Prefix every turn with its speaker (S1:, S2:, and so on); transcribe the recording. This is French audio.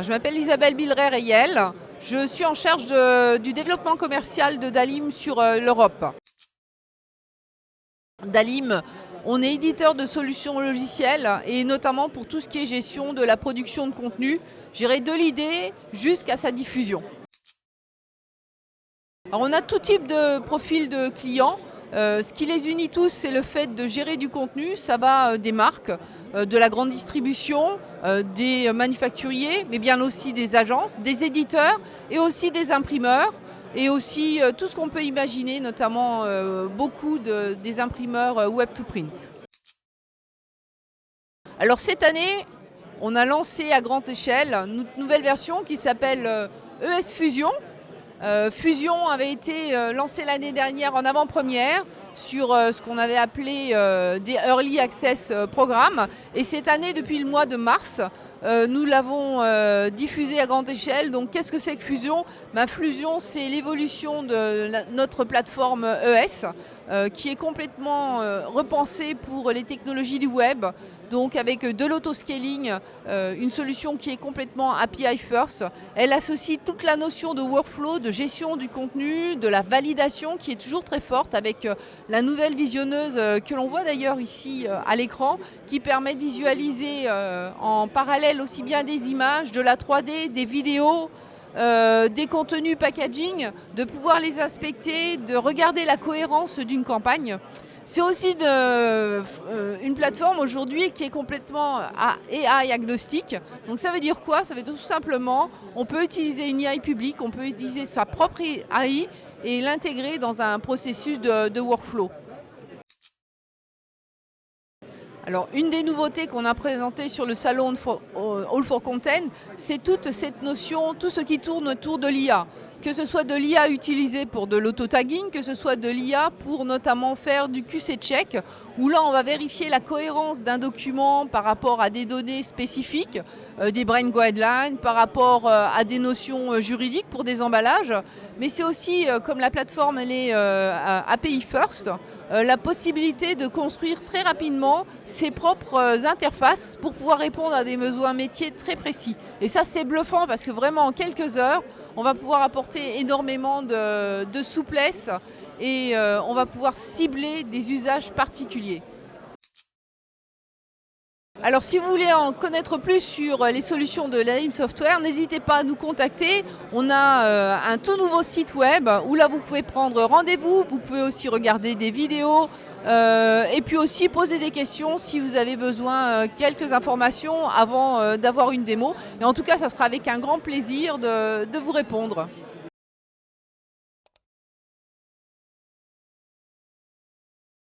S1: Je m'appelle Isabelle Billeray-Reyel, je suis en charge du développement commercial de Dalim sur l'Europe. Dalim, on est éditeur de solutions logicielles et notamment pour tout ce qui est gestion de la production de contenu, j'irai de l'idée jusqu'à sa diffusion. Alors on a tout type de profil de clients. Ce qui les unit tous, c'est le fait de gérer du contenu. Ça va des marques, de la grande distribution, des manufacturiers, mais bien aussi des agences, des éditeurs et aussi des imprimeurs. Et aussi tout ce qu'on peut imaginer, notamment beaucoup des imprimeurs web to print. Alors cette année, on a lancé à grande échelle une nouvelle version qui s'appelle ES Fusion. Fusion avait été lancé l'année dernière en avant-première sur ce qu'on avait appelé des Early Access Programmes. Et cette année, depuis le mois de mars, nous l'avons diffusé à grande échelle. Donc qu'est-ce que c'est que Fusion ? Fusion, c'est l'évolution de notre plateforme ES qui est complètement repensée pour les technologies du web. Donc avec de l'autoscaling, une solution qui est complètement API first. Elle associe toute la notion de workflow, de gestion du contenu, de la validation qui est toujours très forte avec la nouvelle visionneuse que l'on voit d'ailleurs ici à l'écran, qui permet de visualiser en parallèle aussi bien des images, de la 3D, des vidéos, des contenus packaging, de pouvoir les inspecter, de regarder la cohérence d'une campagne. C'est aussi une plateforme aujourd'hui qui est complètement AI agnostique. Donc ça veut dire quoi ? Ça veut dire tout simplement on peut utiliser une AI publique, on peut utiliser sa propre AI et l'intégrer dans un processus de workflow. Alors, une des nouveautés qu'on a présentées sur le salon All for Content, c'est toute cette notion, tout ce qui tourne autour de l'IA. Que ce soit de l'IA utilisée pour de l'auto-tagging, que ce soit de l'IA pour notamment faire du QC check, où là on va vérifier la cohérence d'un document par rapport à des données spécifiques, des brain guidelines, par rapport à des notions juridiques pour des emballages. Mais c'est aussi, comme la plateforme elle est API first, la possibilité de construire très rapidement ses propres interfaces pour pouvoir répondre à des besoins métiers très précis. Et ça c'est bluffant parce que vraiment en quelques heures, on va pouvoir apporter énormément de souplesse et on va pouvoir cibler des usages particuliers. Alors si vous voulez en connaître plus sur les solutions de Dalim Software, n'hésitez pas à nous contacter. On a un tout nouveau site web où là vous pouvez prendre rendez-vous, vous pouvez aussi regarder des vidéos et puis aussi poser des questions si vous avez besoin quelques informations avant d'avoir une démo. Et en tout cas, ça sera avec un grand plaisir de vous répondre.